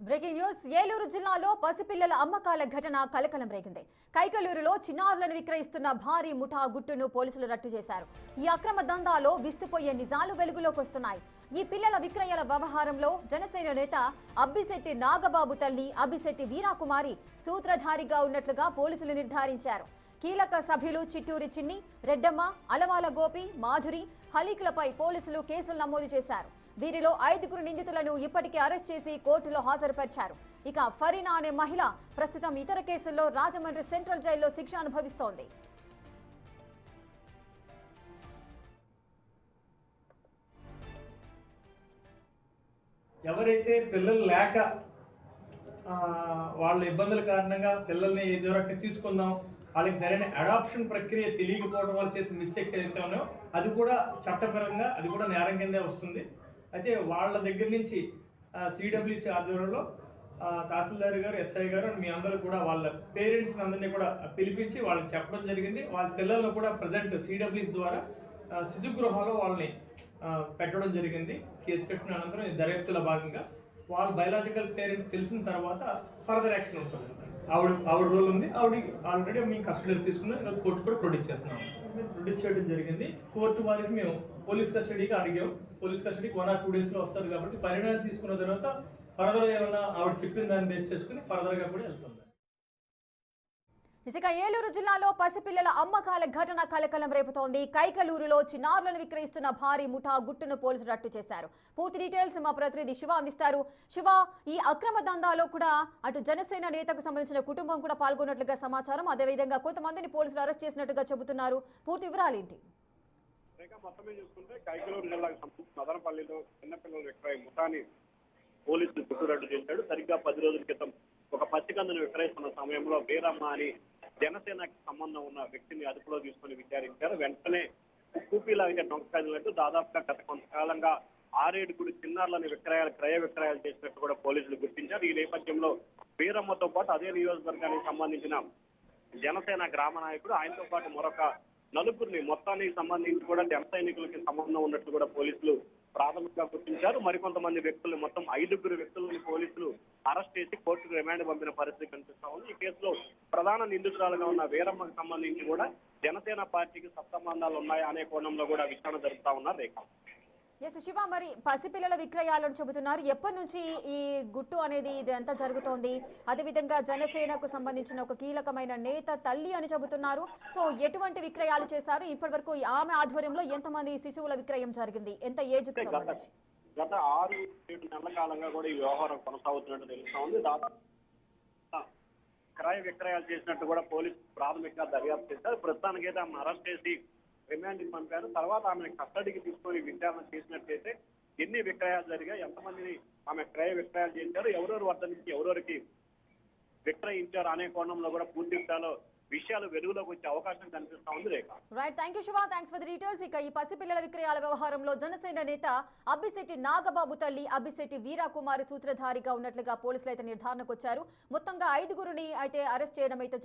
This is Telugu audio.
బ్రేకింగ్ న్యూస్ ఏలూరు జిల్లాలో పసిపిల్లల అమ్మకాల ఘటన కలకలం రేగింది. కైకలూరులో చిన్నారులను విక్రయిస్తున్న భారీ ముఠా గుట్టును పోలీసులు రట్టు చేశారు. ఈ అక్రమ దందాలో విస్తుపోయే నిజాలు వెలుగులోకి వస్తున్నాయి. ఈ పిల్లల విక్రయాల వ్యవహారంలో జనసేన నేత అబ్బిశెట్టి నాగబాబు తల్లి అబ్బిశెట్టి వీరాకుమారి సూత్రధారిగా ఉన్నట్లుగా పోలీసులు నిర్ధారించారు. కీలక సభ్యులు చిట్టూరి చిన్ని, రెడ్డమ్మ, అలవాల గోపి, మాధురి, హలీక్లపై పోలీసులు కేసులు నమోదు చేశారు. వీరిలో 5 నిందితులను ఇప్పటికే అరెస్ట్ చేసి కోర్టులో హాజరుపరిచారు. ఇక ఫరీనా అనే మహిళ ప్రస్తుతం ఇతర కేసుల్లో రాజమండ్రి సెంట్రల్ జైల్లో శిక్ష అనుభవిస్తోంది. ఎవరైతే పిల్లలు లేక వాళ్ళ ఇబ్బందుల కారణంగా పిల్లల్ని ఏదో రకంగా తీసుకుందాం, వాళ్ళకి సరైన అడాప్షన్ ప్రక్రియ తెలియకపోవడం వల్ల చేసిన మిస్టేక్స్ ఏదైతే ఉన్నాయో అది కూడా చట్టపరంగా అది కూడా నేరం కిందే వస్తుంది. అయితే వాళ్ళ దగ్గర నుంచి సిడబ్ల్యూసి ఆధ్వర్యంలో తహసీల్దార్ గారు, ఎస్ఐ గారు మీ అందరూ కూడా వాళ్ళ పేరెంట్స్ అందరినీ కూడా పిలిపించి వాళ్ళకి చెప్పడం జరిగింది. వాళ్ళ పిల్లలను కూడా ప్రజెంట్ సిడబ్ల్యూసి ద్వారా శిశు గృహాల్లో వాళ్ళని పెట్టడం జరిగింది. కేసు కట్టిన అనంతరం ఈ దర్యాప్తులో భాగంగా వాళ్ళ బయలాజికల్ పేరెంట్స్ తెలిసిన తర్వాత ఫర్దర్ యాక్షన్ వస్తుంది. ఆవిడ రోల్ ఉంది. ఆవిడ ఆల్రెడీ మేము కస్టడీలో తీసుకున్నాం. ఈరోజు కోర్టు కూడా ప్రొడ్యూస్ చేస్తున్నాం. ప్రొడ్యూస్ చేయడం జరిగింది. కోర్టు వారికి మేము పోలీస్ కస్టడీకి అడిగాం. పోలీస్ కస్టడీకి 1 or 2 daysలో వస్తారు కాబట్టి ఫైనల్ తీసుకున్న తర్వాత ఫర్దర్ ఏమన్నా ఆవిడ చెప్పిన దాన్ని బేస్ చేసుకుని ఫర్దర్గా కూడా వెళ్తుంది. ఇక ఏలూరు జిల్లాలో పసిపిల్లల అమ్మకాల ఘటన కలకలం రేపుతోంది. కైకలూరులో చిన్నారులను విక్రయిస్తున్న భారీ ముఠా గుట్టును పోలీసులు రట్టు చేశారు. పూర్తి డీటెయిల్స్ మా ప్రతినిధి శివ అందిస్తారు. శివ, ఈ అక్రమ దందాలో కూడా అటు జనసేన నేతకు సంబంధించిన కుటుంబం కూడా పాల్గొన్నట్లుగా సమాచారం. అదేవిధంగా కొంతమందిని పోలీసులు అరెస్ట్ చేసినట్టుగా చెబుతున్నారు. పూర్తి వివరాలు ఏంటి? మొత్తమే చూసుకుంటే కైకలూరు జిల్లాకు సంబంధించి మదనపల్లిలో చిన్నపిల్లల విక్రయ ముఠాని పోలీసులు చుట్టూరట్టు చేశాడు. సరిగ్గా 10 రోజుల క్రితం ఒక పసికందును విక్రయిస్తున్న సమయంలో వీరమ్మ అని జనసేనకి సంబంధం ఉన్న వ్యక్తిని అదుపులో తీసుకుని విచారించారు. వెంటనే కూపీలాగా నొక్కదినట్టు దాదాపుగా గత కొంతకాలంగా 6-7 చిన్నారులను క్రయ విక్రయాలు చేసినట్టు కూడా పోలీసులు గుర్తించారు. ఈ నేపథ్యంలో వీరమ్మతో పాటు అదే నియోజకవర్గానికి సంబంధించిన జనసేన గ్రామ నాయకుడు, ఆయనతో పాటు మరొక 4 మొత్తానికి సంబంధించి కూడా జన సైనికులకి సంబంధం ఉన్నట్టు కూడా పోలీసులు ప్రాథమికంగా గుర్తించారు. మరికొంతమంది వ్యక్తులు, మొత్తం 5 వ్యక్తులని పోలీసులు అరెస్ట్ చేసి కోర్టుకు రిమాండ్ పంపిన పరిస్థితి కనిపిస్తా ఉంది. ఈ కేసులో ప్రధాన నిందితురాలుగా ఉన్న వీరమ్మకు సంబంధించి కూడా జనసేన పార్టీకి సత్సంబంధాలు ఉన్నాయా అనే కోణంలో కూడా విచారణ జరుపుతా ఉన్నారు. రేఖ శివ, మరి పసిపిల్లల విక్రయాలను చెబుతున్నారు. ఎప్పటి నుంచి ఈ గుట్టు అనేది ఇది ఎంత జరుగుతోంది? అదేవిధంగా జనసేనకు సంబంధించిన ఒక కీలకమైన నేత తల్లి అని చెబుతున్నారు. సో ఎటువంటి విక్రయాలు చేశారు? ఇప్పటి వరకు ఆమె ఆధ్వర్యంలో ఎంతమంది శిశువుల విక్రయం జరిగింది? ఎంత ఏజ్ కు సంబంధించి? గత 6-7 నెలల కాలంగా కూడా ఈ వ్యవహారం కొనసాగుతున్నట్టు తెలుస్తా ఉంది. దాదాపు క్రయ విక్రయాలు చేసినట్టు కూడా పోలీసులు ప్రాథమికంగా దర్యాప్తు చేశారు. ప్రస్తుతానికైతే ఆమెను అరెస్ట్ చేసి రిమాండ్కి పంపారు. తర్వాత ఆమె కస్టడీకి తీసుకొని విచారణ చేసినట్లయితే ఎన్ని విక్రయాలు జరిగాయి, ఎంతమందిని ఆమె క్రయ విక్రయాలు చేశారు, ఎవరెవరి వద్ద నుంచి ఎవరెవరికి విక్రయించారు అనే కోణంలో కూడా పూర్తి స్థాయిలో విషయాలు వెలుగులోకి వచ్చే అవకాశం కనిపిస్తా ఉంది. Rekha right, thank you Shiva, thanks for the details. ఇక ఈ పసిపిల్లల విక్రయాల వ్యవహారంలో జనసేన నేత అబ్బిశెట్టి నాగబాబు తల్లి అబ్బిశెట్టి వీరాకుమారి సూత్రధారిగా ఉన్నట్లుగా పోలీసులు అయితే నిర్ధారణకు వచ్చారు. మొత్తంగా 5 అయితే అరెస్ట్ చేయడం అయితే